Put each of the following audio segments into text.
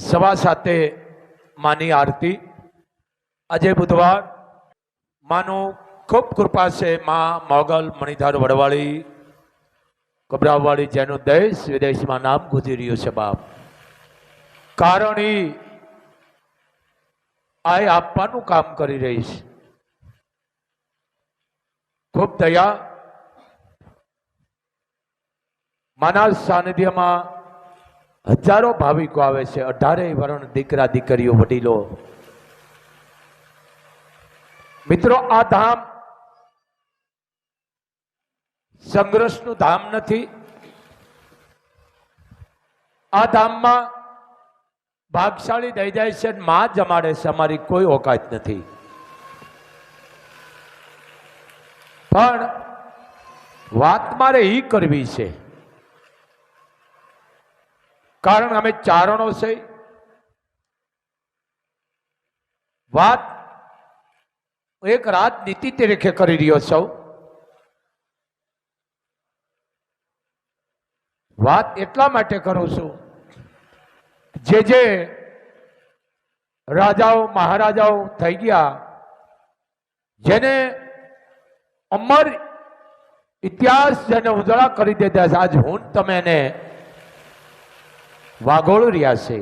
7:15 मानी आरती। आज बुधवार मानो खूब कृपा से माँ मोगल मणिधार वड़वाड़ी कबरावाड़ी जेनु देश विदेश में नाम गुजरी है बाप। कारण आय आपवानुं काम करी रही है। खूब दया माना सानिध्य में हजारों भाविको आवे छे। 18 वरण दीकरा दीकरीओ वडीलो। मित्रों आ धाम संघर्षनु धाम नथी। आ धाम में भागशाળી दई जाए छे, मां जमाड़े छे, अमारी कोई औकात नथी। पण वात मारे ई करवी छे, कारण अमे चारणो छे। बात एक राजनीति तरीके करी रह्यो छो। बात एटला माटे करूं छुं, जे राजाओ महाराजाओ थई गया, जेने अमर इतिहास जेने उजड़ा करी देता, आज हूँ तमे ने वागोळ रह्या छे।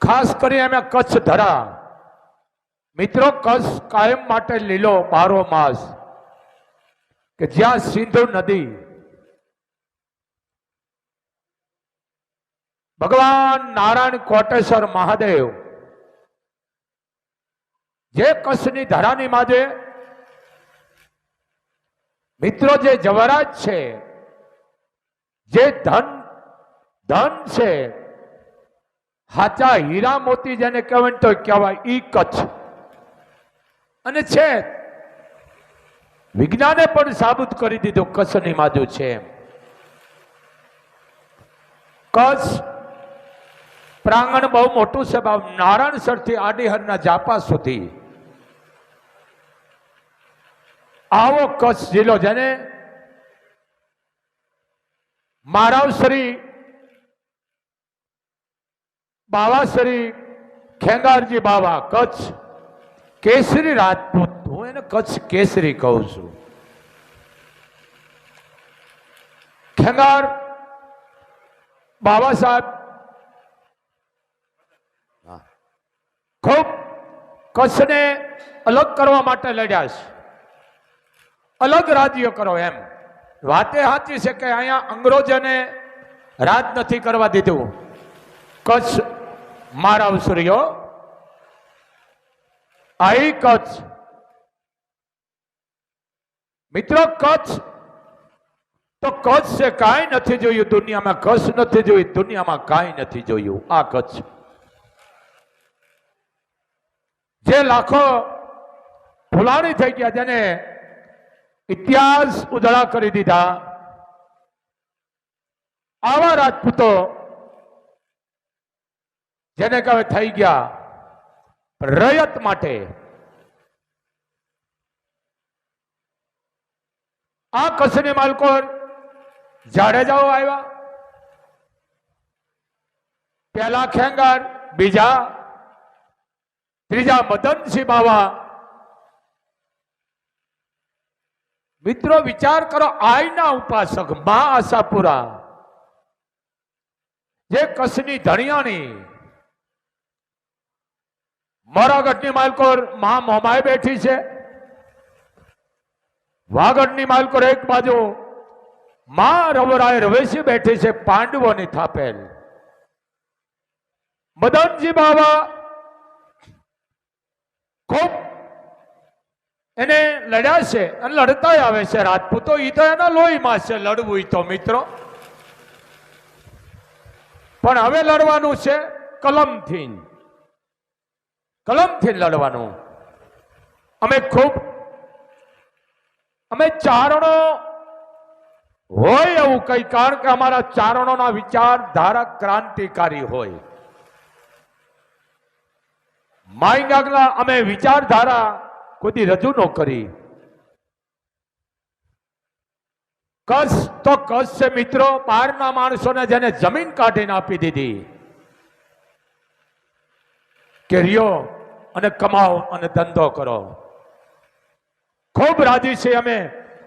खास करी अमे कच्छ धरा। मित्रों कच्छ कायम माटे लीलो बारो मास के ज्यां सिंधु नदी भगवान नारायण कोटेश्वर महादेव जे कच्छनी धरानी माजे मित्रों जे जवराज छे, जे धन धन छे, हाचा हीरा मोती जेने कहेवाय तो कहेवाय ई कच्छ। अने छे विज्ञाने पण साबित करी दीधुं कच्छनी माजू छे। कच्छ प्रांगण बहु मोटुं छे। नारायणसर थी आडीहરના जापा सुधी आवो कच्छ जिल्लो, जेने मारावसरी बावासरी खेंगारजी बाबा कच्छ केसरी राजपूत। हूँ एने कच्छ केसरी कहूं छुं। खेंगार बाबा साहेब खूब कच्छ ने अलग करवा माटे लड्या छे। अलग राज्य करो एम वाते साची छे के अहींया अंग्रेजोने राज नथी करवा दीधुं। कच्छ मारावसरीओ आई कच्छ। मित्रों कच्छ तो कच्छ से काई नथी जोयुं दुनिया में। कच्छ नथी जोई दुनिया में काई नथी जोयुं। आ कच्छ जे लाखों फुलाणी थई गया, जेने इतिहास उजड़ा करी दीधा, आवा राजपूतो जेने कहे थई गया रयत माटे। आ कच्छनी मालकोर जाडेजाओ आव्या, पहला खेंगार, बीजा त्रीजा मदनसिंह बाबा। मित्रों विचार करो, आईना उपासक मां आशापुरा जे कच्छनी धणियाणी मोरागढ़नी मालकोर मां मोमाए बैठी छे। वागढ़नी मालकोर एक बाजू मां रवराय रवेशी बैठी छे, पांडवोनी थापेल। मदनजी बाबा खूब एने लड्या छे अने लड़ताय आवे छे। राजपूतो ई तो एना लोहीमां छे लड़वुं ई तो मित्रों। पण हवे लड़वानुं छे कलमथी। कलमथी लड़वानुं। अमे चारणो होय एवुं कई, कारण के अमारा चारणोना विचारधारा क्रांतिकारी होय। माई गागला अमे विचारधारा कोई रजू न करी। કચ્છ તો કચ્છ છે મિત્રો, બહારના માણસોને જેને જમીન કાઢીને આપી દીધી કે રિયો અને કમાઓ અને ધંધો કરો. ખૂબ રાજી છે અમે,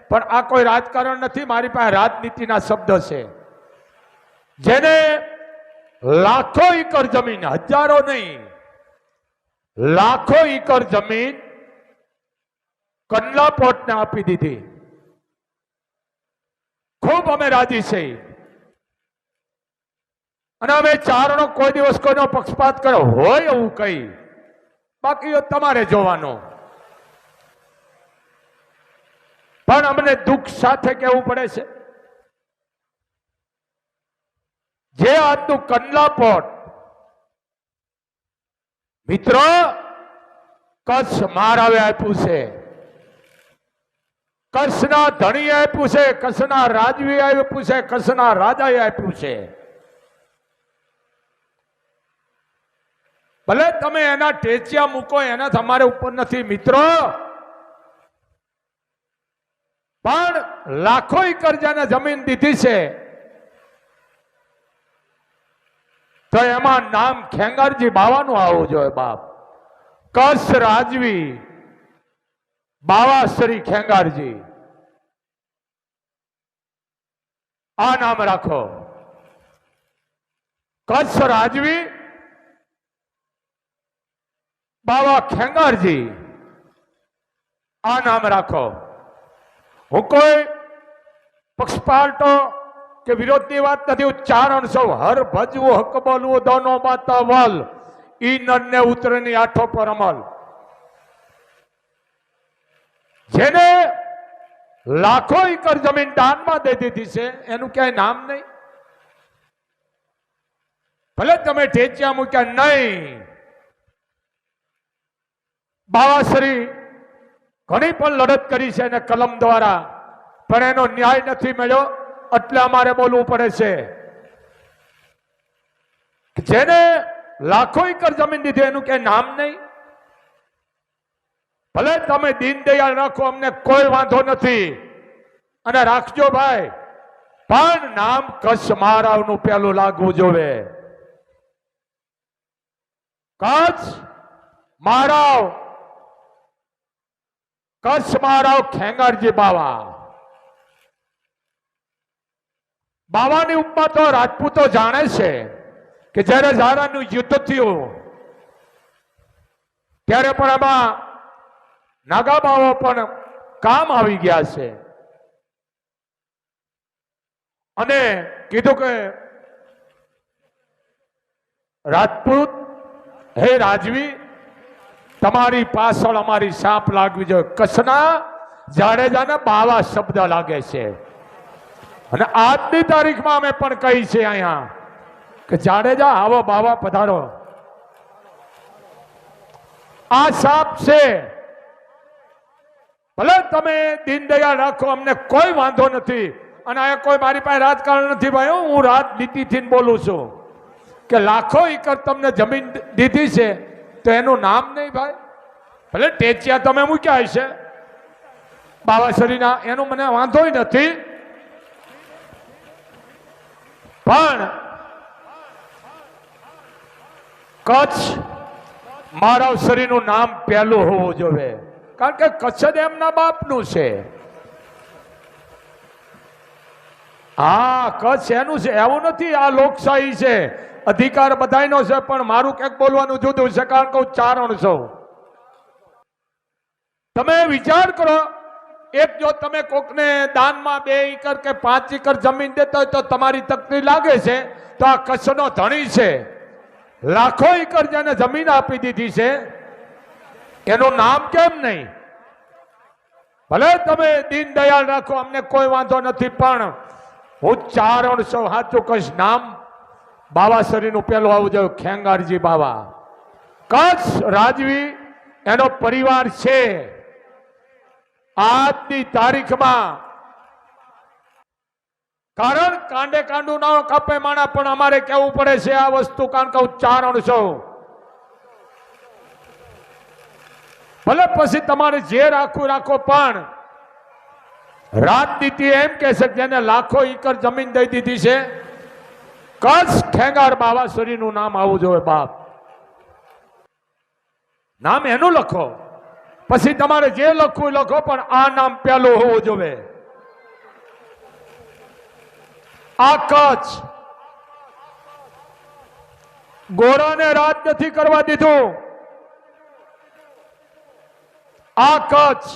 પણ આ કોઈ રાજકારણ નથી, મારી પાસે રાજનીતિના શબ્દો છે. જેને લાખો એકર જમીન, હજારો નહીં, લાખો એકર જમીન કંડલા પોર્ટને આપી દીધી, ખૂબ અમે રાજી છે. અને અમે ચારણો કોઈ દિવસ કોઈનો પક્ષપાત કર્યો હોય એવું કઈ, બાકી તમારે જોવાનું. પણ અમને દુઃખ સાથે કહેવું પડે છે, જે આજનું કંડલા પોર્ટ મિત્રો કચ્છ મહારાવે આપ્યું છે, કચ્છના ધણીએ આપ્યું છે, કચ્છના રાજવીએ આપ્યું છે, કચ્છના રાજાએ આપ્યું છે. ભલે તમે એના ટેચિયા મૂકો, એના તમારે ઉપર નથી મિત્રો, પણ લાખો એકર જેને જમીન દીધી છે તો એમાં નામ ખેંગારજી બાવાનું આવવું જોઈએ. બાપ કચ્છ રાજવી બાવા શ્રી ખેંગારજી, આ નામ રાખો. કચ્છ રાજવી બાવા ખેંગારજી, આ નામ રાખો. હું કોઈ પક્ષપાતો કે વિરોધની વાત નથી, ઉચ્ચારણ સૌ હર ભજવું હક બોલવું દોનો માતા વલ, ઈ નરને ઉતરની આઠો પર અમલ. જેને લાખો એકર જમીન દાનમાં દઈ દીધી છે એનું ક્યાંય નામ નહીં. ભલે તમે ઠેચિયા મૂક્યા નહીં, બાવાશ્રી ઘણી પણ લડત કરી છે અને કલમ દ્વારા, પણ એનો ન્યાય નથી મળ્યો, એટલે અમારે બોલવું પડે છે. જેને લાખો એકર જમીન દીધી એનું ક્યાંય નામ નહીં. ભલે તમે દીનદયાળ રાખો, અમને કોઈ વાંધો નથી, અને રાખજો ભાઈ, પણ નામ કચ્છ મહારાવનું પેલું લાગવું જોવે. કચ્છ મહારાવ, કચ્છ મહારાવ ખેંગારજી બાવા. બાવાની ઉપમા તો રાજપૂતો જાણે છે કે જયારે ઝારાનું યુદ્ધ થયું ત્યારે પણ આમાં નાગા બાવા પણ કામ આવી ગયા છે, અને કીધું કે રાજપૂત હે રાજવી, તમારી પાછળ અમારી સાપ લાગવી જોઈએ. કચ્છના જાડેજાને બાવા શબ્દ લાગે છે, અને આજની તારીખમાં અમે પણ કહી છે અહીંયા કે જાડેજા આવો બાવા પધારો. આ સાપ છે, ભલે તમે દીનદયાળ રાખો, અમને કોઈ વાંધો નથી, અને આ કોઈ મારી પાસે રાજકારણ નથી ભાઈ, હું રાજનીતિથી બોલું છું કે લાખો એકર તમને જમીન દીધી છે તો એનું નામ નહીં ભાઈ. ભલે ટેચિયા તમે મૂક્યા હશે બાવાશ્રીના, એનું મને વાંધો નથી, પણ કચ્છ મહારાવશ્રીનું નામ પહેલું હોવું જોઈએ, કારણ કે કચ્છ જ એમના બાપનું છે. હા, કચ્છ એનું છે એવું નથી, આ લોકશાહી છે, અધિકાર બધાયનો છે, પણ મારું ક્યાંક બોલવાનું જુદું છે, કારણ કે હું ચારણ છું. તમે વિચાર કરો, એક જો તમે કોકને દાનમાં 2 એકર કે 5 એકર જમીન દેતા હોય તો તમારી તકલીફ લાગે છે, તો આ કચ્છનો ધણી છે, લાખો એકર જેને જમીન આપી દીધી છે એનું નામ કેમ નહીં? ભલે તમે દીનદયાળ રાખો, અમને કોઈ વાંધો નથી, પણ હું ચારણ છું, સાચું કચ્છ નામ બાવાશ્રીનું પેલું આવું જોઈએ, ખેંગારજી બાવા. કચ્છ રાજવી એનો પરિવાર છે. આજની તારીખમાં કારણ કાંડે કાંડું ના કાપે માણા, પણ અમારે કેવું પડે છે આ વસ્તુ, કારણ કે હું ચારણ છું. ભલે પછી તમારે જે રાખવું રાખો, પણ રાજનીતિ એમ કે છે જેને લાખો એકર જમીન દઈ દીધી છે, કચ્છ ખેંગાર બાવાસુરીનું નામ આવવું જોઈએ બાપ. નામ એનું લખો, પછી તમારે જે લખવું લખો, પણ આ નામ પેલું હોવું જોઈએ. આ કચ્છ ગોરાને રાજ નથી કરવા દીધું. આ કચ્છ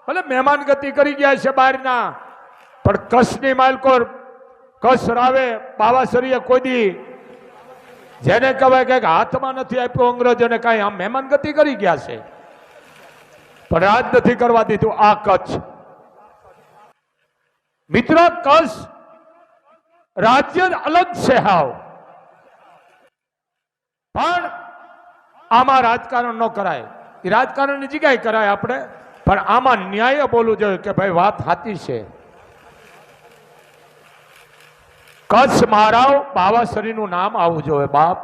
ભલે મહેમાન ગતિ કરી ગયા છે બહારના, પણ કચ્છની માલકોર કચ્છ રાવે બાવાસરીએ કોઈ દી જેને કહેવાય કે હાથમાં નથી આપ્યો અંગ્રેજોને, કાંઈ આમ મહેમાન ગતિ કરી ગયા છે, પણ રાજ નથી કરવા દીધું આ કચ્છ. મિત્રો, કચ્છ રાજ્ય અલગ છે હાવ, પણ આમાં રાજકારણ ન કરાય. એ રાજકારણની જગ્યાએ કરાય આપણે, પણ આમાં ન્યાય બોલવું જોઈએ કે ભાઈ વાત સાચી છે. કચ્છ મહારાવ બાવાસરીનું નામ આવવું જોઈએ બાપ.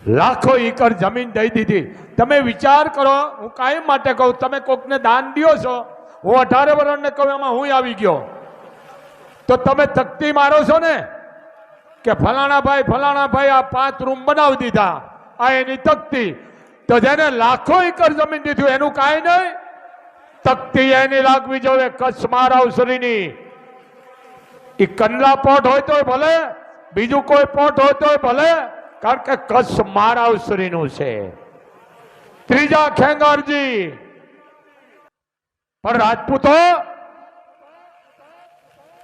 લાખો એકર જમીન દઈ દીધી. તમે વિચાર કરો, હું કાયમ માટે કહું, તમે કોકને દાન દો છો, હું 18 વર્ષને કહું એમાં હું આવી ગયો, તો તમે તકતી મારો છો ને કે ફલાણા ભાઈ આ 5 રૂમ બનાવી દીધા, આ એની તકતી. તો જેને લાખો એકર જમીન દીધું એનું કાંઈ નહીં, તકતી એની લાગવી જોઈએ કચ્છ મહારાવશ્રીની. એ કંડલા પોટ હોય તો ભલે, બીજું કોઈ પોટ હોય તો ભલે, કારણ કે કચ્છ મહારાવશ્રીનું છે. ત્રીજા ખેંગારજી. પણ રાજપૂતો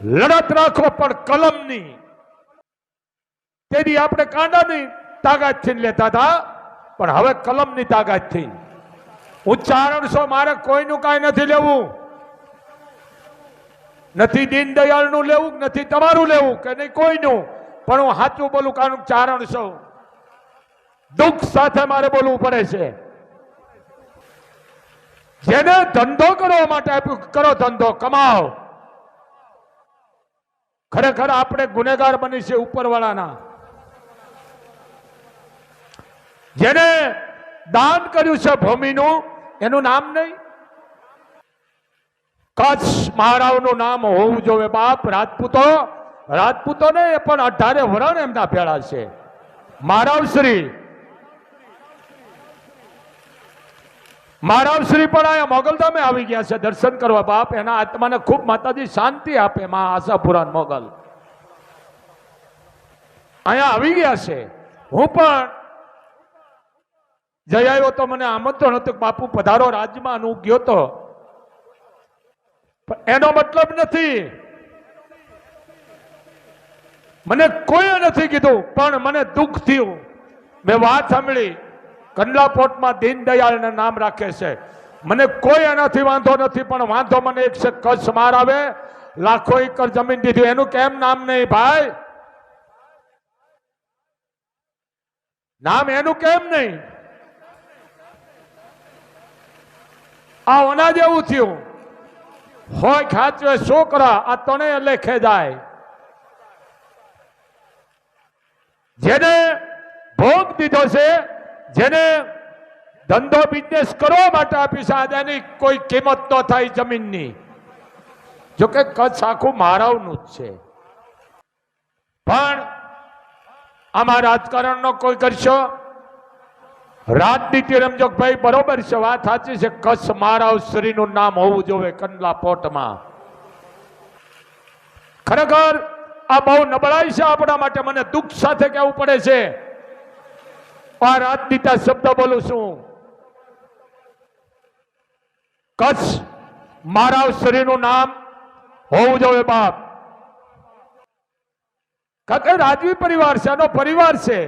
લડત રાખો, પણ કલમની. તેથી આપણે કાંડાની તાકાતથી લેતા હતા, પણ હવે કલમની તાકાતથી. ઉચ્ચારણશો, મારે કોઈનું કાંઈ નથી લેવું, નથી દીનદયાળનું લેવું, નથી તમારું લેવું કે નહીં કોઈનું, પણ હું સાચું બોલું, કારણ ચારણ છું. દુઃખ સાથે મારે બોલવું પડે છે. જેને ધંધો કરવા માટે આપ્યું, કરો ધંધો, કમાઓ. ખરેખર આપણે ગુનેગાર બની છે ઉપરવાળાના. જેને દાન કર્યું છે ભૂમિનું, એનું નામ નહીં. કચ્છ મહારાવનું નામ હોવું જોઈએ બાપ. રાજપૂતો ને પણ 18 વરણ એમના ભેળા છે. મહારાવશ્રી પણ અહીંયા મોગલધામે આવી ગયા છે દર્શન કરવા બાપ. એના આત્માને ખૂબ માતાજી શાંતિ આપે. મા આશાપુરા મોગલ અહીંયા આવી ગયા છે. હું પણ જઈ આવ્યો તો મને આમંત્રણ હતું બાપુ પધારો રાજમાં, હું ગયો તો. એનો મતલબ નથી, મને કોઈ નથી કીધું, પણ મને દુઃખ થયું. મેં વાત સાંભળી, કંડલા પોર્ટમાં દીનદયાળને નામ રાખે છે. મને કોઈ એનાથી વાંધો નથી, પણ વાંધો મને એક છે, કચ્છ મહારાવે લાખો એકર જમીન દીધી, એનું કેમ નામ નહીં ભાઈ? નામ એનું કેમ નહીં? આ ઓના જેવું થયું હોય, ખાચવે છોકરા આ તને લેખે જાય. જેને ભોગ દીધો છે, જેને ધંધો બિઝનેસ કરવા માટે આપી છે, આજે એની કોઈ કિંમત ન થાય જમીનની. જોકે કચ્છ આખું મહારાવનું જ છે, પણ આમાં રાજકારણનો કોઈ કરશો, રાજનીતિ રમજો ભાઈ, બરોબર છે, વાત સાચી છે. કચ્છ મહારાવશ્રીનું નામ હોવું જોઈએ કંડલા પોર્ટમાં. ખરેખર આ બહુ નબળાઈ છે આપણા માટે. મને દુઃખ સાથે કહેવું પડે છે. આ રાજનીતિ શબ્દ બોલું છું. કચ્છ મહારાવશ્રીનું નામ હોવું જોઈએ બાપ. કારણ કે રાજવી પરિવાર છે, એનો પરિવાર છે,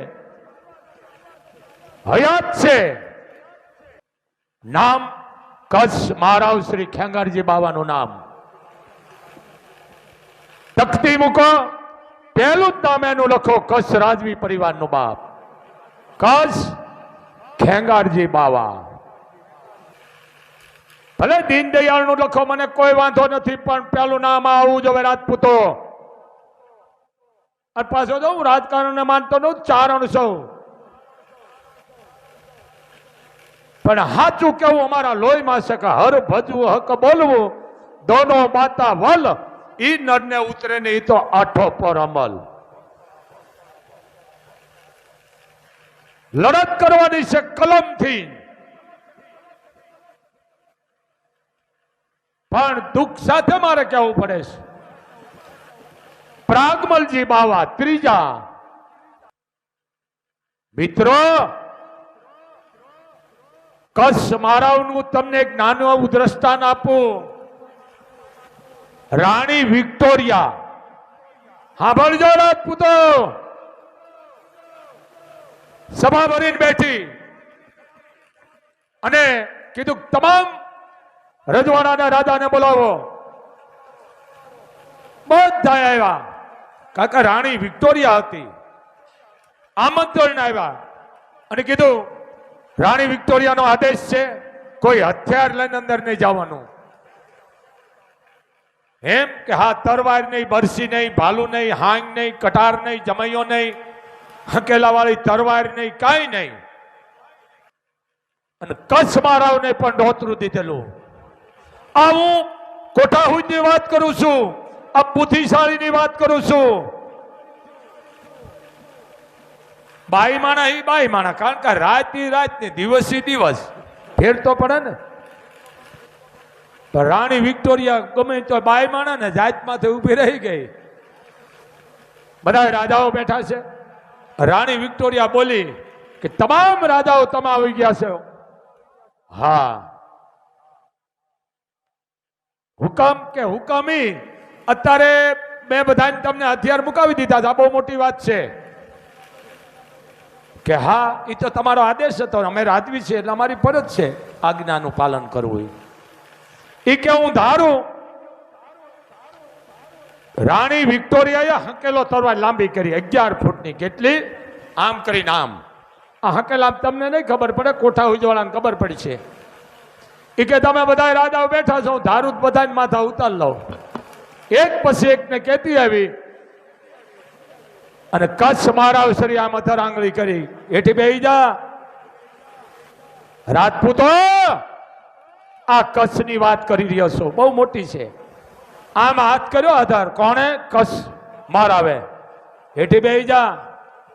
હયાત છે. નામ કચ્છ મહારાવ શ્રી ખેંગારજી બાવાનું નામ. તકતી મૂકો, પહેલું જ નામ એનું લખો, કચ્છ રાજવી પરિવારનું બાપ, કચ્છ ખેંગારજી બાવા. ભલે દીનદયાળનું લખો, મને કોઈ વાંધો નથી, પણ પેલું નામ આવવું જોઈએ રાજપૂતો. અને પાછો જો હું રાજકારણને માનતો ન, ચારણ છું, પણ સાચું કેવું અમારા લોહીમાં છે કે હર ભજવું, હક બોલવું, દોનો માતા વલ, ઈ નરને ઉતરે ને ઈ તો આઠો પર અમલ. લડત કરવાની છે કલમથી, પણ દુઃખ સાથે મારે કહેવું પડે છે. પ્રાગમલજી બાવા ત્રીજા. મિત્રો, કચ્છ મારાવનું તમને એક નાનું એવું દ્રષ્ટાંત આપું. રાણી વિક્ટોરિયા, સાંભળજો રાજપૂતો, સભા ભરીને બેઠી અને કીધું તમામ રજવાડાના રાજાને બોલાવો. બધા આવ્યા. કાકા રાણી વિક્ટોરિયા હતી, આમંત્રણ આવ્યા અને કીધું રાણી વિક્ટોરિયાનો આદેશ છે, કોઈ હથિયાર લઈને અંદર નહીં જવાનું. એમ કે હા, તરવાર નહીં, બરસી નહીં, ભાલું નહીં, હાંગ નહીં, કટાર નહીં, જમૈયો નહીં, હકેલા વાળી તરવાર નહીં, કાંઈ નહીં. અને કચ્છ મારાવને પણ નોતરું દીધેલું. આ હું કોઠાહુદની વાત કરું છું, આ બુદ્ધિશાળીની વાત કરું છું. બાઈ માણા એ બાઈ માણા, કારણ કે રાતની રાતની, દિવસી દિવસ, ફેર તો પડે ને. પણ રાણી વિક્ટોરિયા ગમે તો બાઈ માણા ને જાતમાંથી ઊભી રહી ગઈ. બધા રાજાઓ બેઠા છે. રાણી વિક્ટોરિયા બોલી કે તમામ રાજાઓ તમે આવી ગયા છો? હા. હુકમ કે હુકમી? અત્યારે મેં બધાને તમને હથિયાર મુકાવી દીધા છે, આ બહુ મોટી વાત છે. કે હા, એ તો તમારો આદેશ હતો, અમે રાજવી છે એટલે અમારી ફરજ છે આજ્ઞાનું પાલન કરવું. એ કે હું ધારું. રાણી વિક્ટોરિયાએ હકેલો તરવાર લાંબી કરી 11 ફૂટની. કેટલી? આમ કરીને આમ. આ હકેલા તમને નહીં ખબર પડે, કોઠા ઉજવાળાને ખબર પડી છે. એ કે તમે બધા રાજાઓ બેઠા છો, ધારું બધા માથા ઉતાર લો. એક પછી એકને કહેતી આવી અને કચ્છ મારાવસરી આમ અથર આંગળી કરી, એઠી બેહી જા. રાજપૂતો, આ કચ્છની વાત કરી રહ્યો છો, બહુ મોટી છે. આમ હાથ કર્યો આધાર. કોણે? કચ્છ મારાવે. એઠી બેહી જા.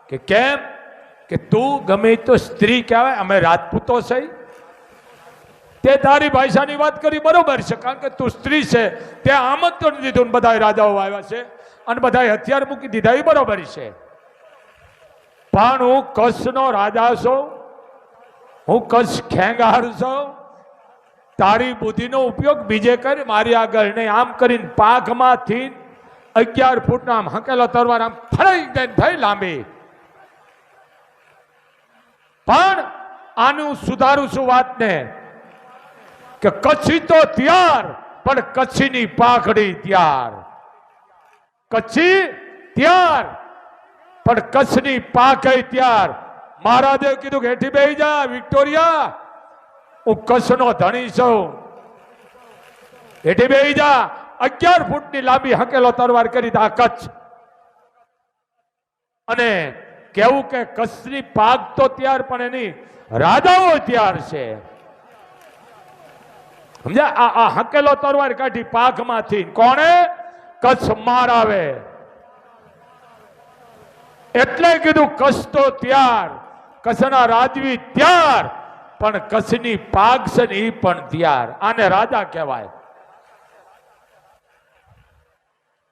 કે કેમ? કે તું ગમે તો સ્ત્રી કહેવાય, અમે રાજપૂતો છે. તે તારી ભાષાની વાત કરી બરોબર છે, કારણ કે તું સ્ત્રી છે. તે આમંત્રણ દીધું, બધા રાજાઓ આવ્યા છે અને બધા હથિયાર મૂકી દીધા, એ બરોબર છે. પણ હું કચ્છનો રાજા છું, હું કચ્છ ખેંગાર છું. તારી બુદ્ધિનો ઉપયોગ બીજે કરી, મારી આગળ નહીં. આમ કરીને પાકમાંથી 11 ફૂટનો આમ હકેલો તરવાર આમ ફળાઈ ગઈ, થઈ લાંબી. પણ આનું સુધારું છું વાતને, કે કચ્છી તો ત્યાર, પણ કચ્છીની પાઘડી ત્યાર. કચ્છી ત્યાર, પણ કચ્છની પાઘડી ત્યાર. મહારાજે કીધું કે હેઠી બેહી જા વિક્ટોરિયા, હું કચ્છનો ધણી છું. હેઠી બેહી જા. 11 ફૂટની લાંબી હકેલો તરવાર કરી આ કચ્છ. અને કેવું કે કચ્છની પાગ તો ત્યાર, પણ એની રાજાઓ ત્યાર છે. સમજ્યા? આ હકેલો તરવાર કાઢી પાઘમાંથી. કોણે? કચ્છ મારાવે. એટલે કીધું કચ્છ તો ત્યાર, કચ્છના રાજવી ત્યાર, પણ કચ્છની પાગ છે ને એ પણ ત્યાર. આને રાજા કહેવાય.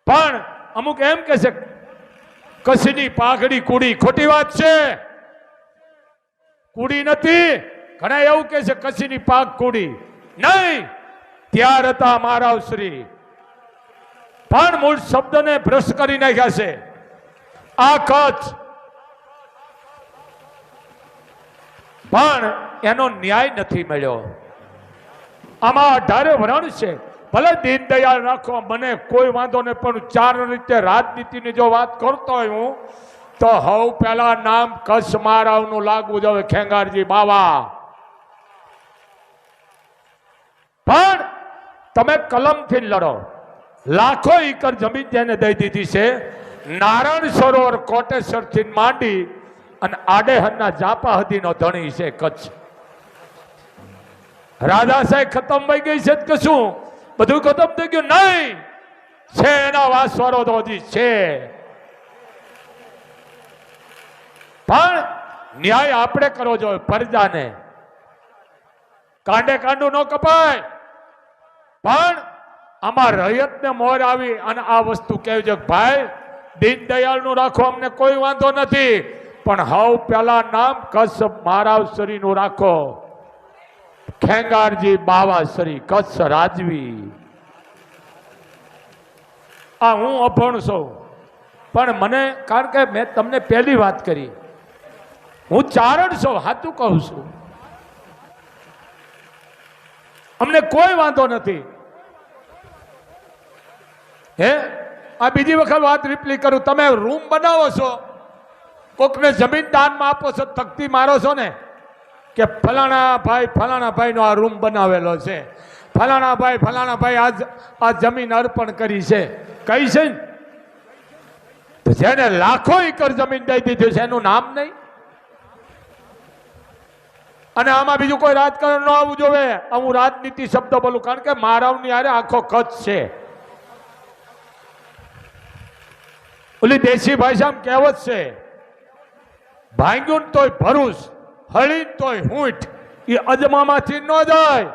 પણ અમુક એમ કે છે કચ્છની પાઘડી કુડી. ખોટી વાત છે, કુડી નથી. ઘણા એવું કે છે કચ્છની પાગ કુડી. નહીં, ત્યાર હતા મહારાવશ્રી. પણ મૂળ શબ્દને ભ્રષ્ટ કરી નાખ્યા છે. આ કચ્છ પણ એનો ન્યાય નથી મળ્યો. આમાં 18 વરણ છે. ભલે દીનદયાળ રાખો, મને કોઈ વાંધો નહીં, પણ 4 રીતે રાજનીતિની જો વાત કરતો હોય હું, તો હવ પેલા નામ કચ્છ મારાવનું લાગવું જોઈએ, ખેંગારજી બાવા. પણ તમે કલમથી લડો. લાખો એકર જમીન જેને દઈ દીધી છે. નારાયણ સરોવર કોટેશ્વરથી માંડી અને આડેહરના જાપા હદીનો ધણી છે કચ્છ. રાજા સાહેબ ખતમ થઈ ગઈ છે કે શું? બધું ખતમ થઈ ગયું? નહીં, છે એના વાસવારો તો હજી છે. પણ ન્યાય આપણે કરવો જોઈએ. પ્રજાને કાંડે કાંડું ન કપાય, પણ આમાં રયતને મોર આવી અને આ વસ્તુ કહેવી છે કે ભાઈ દીનદયાળ નું રાખો, અમને કોઈ વાંધો નથી, પણ હાવ પેલા નામ કચ્છ મહારાવસરી નું રાખો. ખેંગારજી બાવાસરી કચ્છ રાજવી. આ હું અભણ છું, પણ મને કારણ કે મેં તમને પહેલી વાત કરી, હું ચારણ છું, સાચું કહું છું. અમને કોઈ વાંધો નથી. હે, આ બીજી વખત વાત રિપ્લી કરું. તમે રૂમ બનાવો છો, કોકને જમીન દાનમાં આપો છો, તકતી મારો છો ને કે ફલાણા ભાઈ નો આ રૂમ બનાવેલો છે, ફલાણા ભાઈ આ જમીન અર્પણ કરી છે. કઈ છે ને? તો જેને લાખો એકર જમીન દઈ દીધી છે એનું નામ નહીં. અને આમાં બીજું કોઈ રાજકારણ ન આવવું જોઈએ. હું રાજનીતિ શબ્દ બોલું કારણ કે મારાવની હારે આખો કચ્છ છે. ઓલી દેશી ભાષામાં કહેવત છે, ભાંગ્યું તોય ભરૂચ, હળી તોય હૂંઠ. એ અજમામાંથી ન જાય.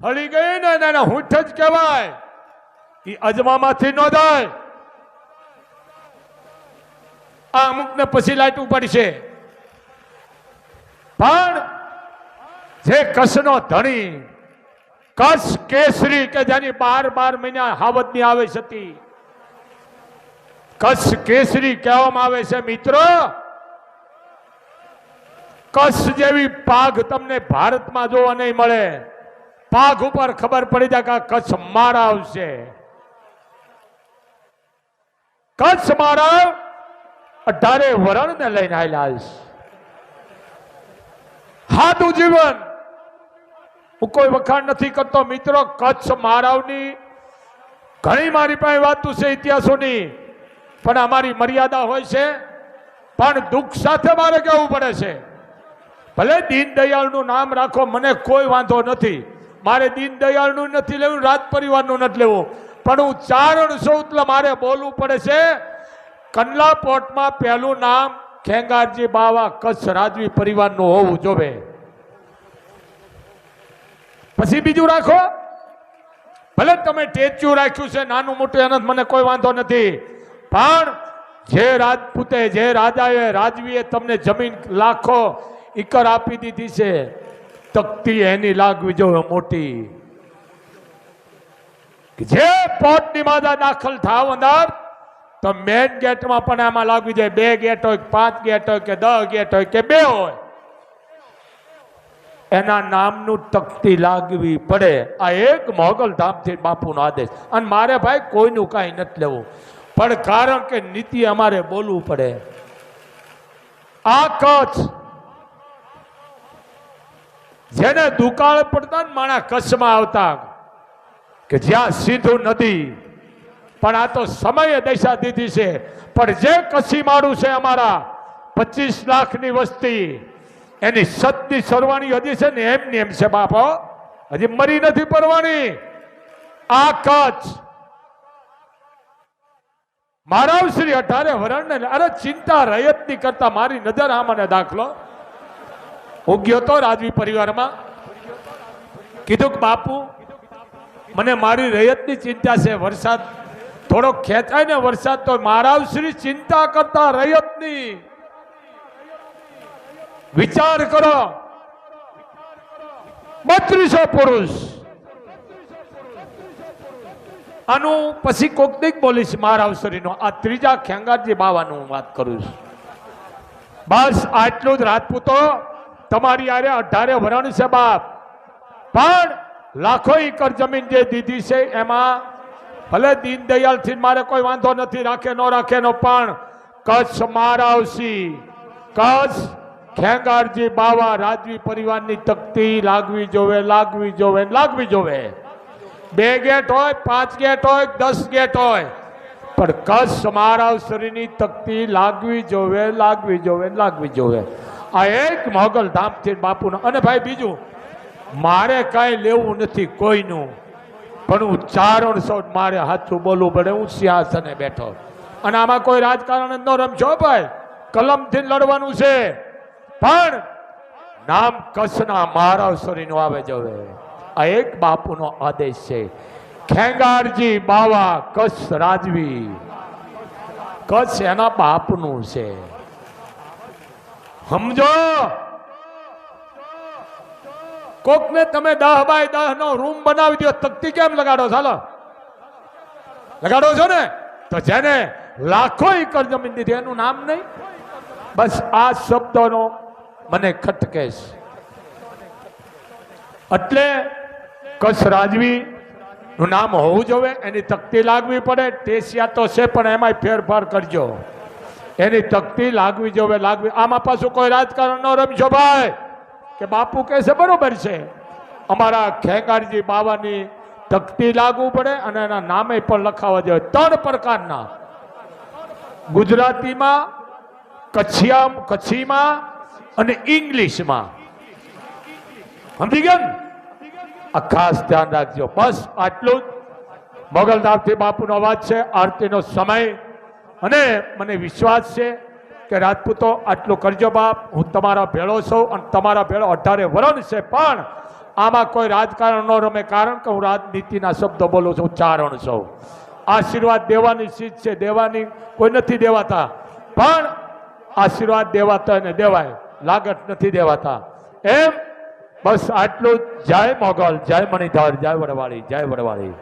હળી ગઈ ને એને હૂંઠ જ કહેવાય. એ અજમામાંથી ન જાય. આ અમુકને પછી લાટવું પડશે. પણ જે કચ્છનો ધણી, કચ્છ કેસરી કે જેની 12 મહિના હાવજની આવે છે, કચ્છ કેસરી કહેવામાં આવે છે. મિત્રો, કચ્છ જેવી પાઘ તમને ભારતમાં જોવા નહીં મળે. પાઘ ઉપર ખબર પડી જાય કે કચ્છ મારાવ છે. કચ્છ મારાવ 18 વરણ ને લઈને આવેલા છે. સાદું જીવન. હું કોઈ વખાણ નથી કરતો મિત્રો. કચ્છ મારાવની ઘણી મારી પાસે વાતો છે ઇતિહાસોની, પણ અમારી મર્યાદા હોય છે. પણ દુઃખ સાથે મારે કહેવું પડે છે. ભલે દીનદયાળનું નામ રાખો, મને કોઈ વાંધો નથી. મારે દીનદયાળનું નથી લેવું, રાજ પરિવારનું નથી લેવું, પણ હું ચારણ છું એટલે મારે બોલવું પડે છે. કંડલા પોર્ટમાં પહેલું નામ ખેંગારજી બાવા કચ્છ રાજવી પરિવારનું હોવું જોવે. પછી બીજું રાખો. ભલે તમે ટેચ્યુ રાખ્યું છે નાનું મોટું, એનો મને કોઈ વાંધો નથી, પણ જે રાજપૂતે, જે રાજાએ, રાજવીએ તમને જમીન લાખો એકર આપી દીધી છે, તકતી એની લાગવી જોઈએ મોટી. જે પોર્ટની માજા દાખલ થાવ અંદર, તો મેન ગેટમાં પણ આમાં લાગવી જાય. 2 ગેટ હોય, 5 ગેટ હોય, કે 10 ગેટ હોય, કે 2 હોય, એના નામનું તકતી લાગવી પડે. આ એક મોગલ ધામથી બાપુનો આદેશ. અને મારે ભાઈ કોઈનું કાંઈ નથી લેવું, પણ કારણ કે નીતિ અમારે બોલવું પડે. આ કચ્છ જેને દુકાળ પડતા ને માણા કચ્છમાં આવતા, કે જ્યાં સીધું નદી, પણ આ તો સમયે દશા દીધી છે. પણ જે કચ્છી માળું છે અમારા 25 લાખની વસ્તી, એની સદની સરવાણી હજી છે ને એમ ને એમ છે બાપો, હજી મરી નથી પરવાની. આ કચ્છ મહારાવશ્રી 18 વરણ ને, અરે ચિંતા રયતની કરતા મારી નજર આમને દાખલો. હું ગયો તો રાજવી પરિવારમાં, કીધું કે બાપુ મને મારી રયતની ચિંતા છે. વરસાદ થોડો ખેંચાય ને વરસાદ, તો મહારાવશ્રી ચિંતા કરતા રયતની. વિચાર કરો, 3200 પુરુષ. આનું પછી કોક દીક બોલીશ મહારાવશ્રીનો. આ ત્રીજા ખેંગારજી બાવાનું હું વાત કરું છું. બસ આટલું જ. રાજપૂતો તમારી આરે 18 વરણ છે બાપ, પણ લાખો એકર જમીન જે દીધી છે એમાં ભલે દીનદયાળથી મારે કોઈ વાંધો નથી, રાખે ન રાખે નો, પણ કચ્છ મહારાવસી, કચ્છ ખેંગારજી બાવા રાજવી પરિવારની તકતી લાગવી જોવે, લાગવી જોવે, લાગવી જોવે. 2 ગેટ હોય, 5 ગેટ હોય, 10 ગેટ હોય, પણ કચ્છ મહારાવશ્રીની તકતી લાગવી જોવે, લાગવી જોવે, લાગવી જોવે. આ એક મોગલ ધામથી બાપુનો. અને ભાઈ બીજું, મારે કાંઈ લેવું નથી કોઈનું, પણ હું ચારણ છું, મારે સાચું બોલવું પડે. હું સિંહાસને બેઠો અને આમાં કોઈ રાજકારણ ન રમશો ભાઈ, કલમથી લડવાનું છે, પણ નામ કચ્છના મહારાષ્ટ્રીનું આવે જવે. આ એક બાપુનો આદેશ છે. ખેંગારજી બાવા કચ્છ રાજવી, કચ્છ એના બાપનું છે, સમજો. કોકને તમે 10 બાય 10 નો રૂમ બનાવી દો, તકતી કેમ લગાડો? ચાલો લગાડો છો ને, તો જેને લાખો એકર જમીન દીધી એનું નામ નહીં. બસ આ શબ્દોનો મને ખટકેશ. એટલે કચ્છ રાજવી નું નામ હોવું જોઈએ, એની તકતી લાગવી પડે. ટેસિયા તો છે પણ એમાંય ફેરફાર કરજો, એની તકતી લાગવી જોઈએ, લાગવી. આમાં પાછું કોઈ રાજકારણ ન રમશો ભાઈ, કે બાપુ કહે છે બરોબર છે. અમારા ખેંગારજી બાવાની તકતી લાગવું પડે અને એના નામે પણ લખાવા જોઈએ. 3 પ્રકારના, ગુજરાતીમાં, કચ્છીમાં અને ઇંગ્લિશમાં. સમજી ગયા ને? આ ખાસ ધ્યાન રાખજો. બસ આટલું જ. મોગલધામથી બાપુનો અવાજ છે, આરતીનો સમય, અને મને વિશ્વાસ છે કે રાજપૂતો આટલું કરજો બાપ. હું તમારા ભેળો છું અને તમારા ભેળો 18 વરણ છે, પણ આમાં કોઈ રાજકારણ ન રમે, કારણ કે હું રાજનીતિના શબ્દો બોલું છું, ચારણ છું. આશીર્વાદ દેવાની ચીજ છે, દેવાની કોઈ નથી દેવાતા, પણ આશીર્વાદ દેવાતા એને દેવાય, લાગત નથી દેવાતા. એમ બસ આટલું જ. જય મોગલ, જય મણિધર, જય વડવાળી, જય વડવાળી.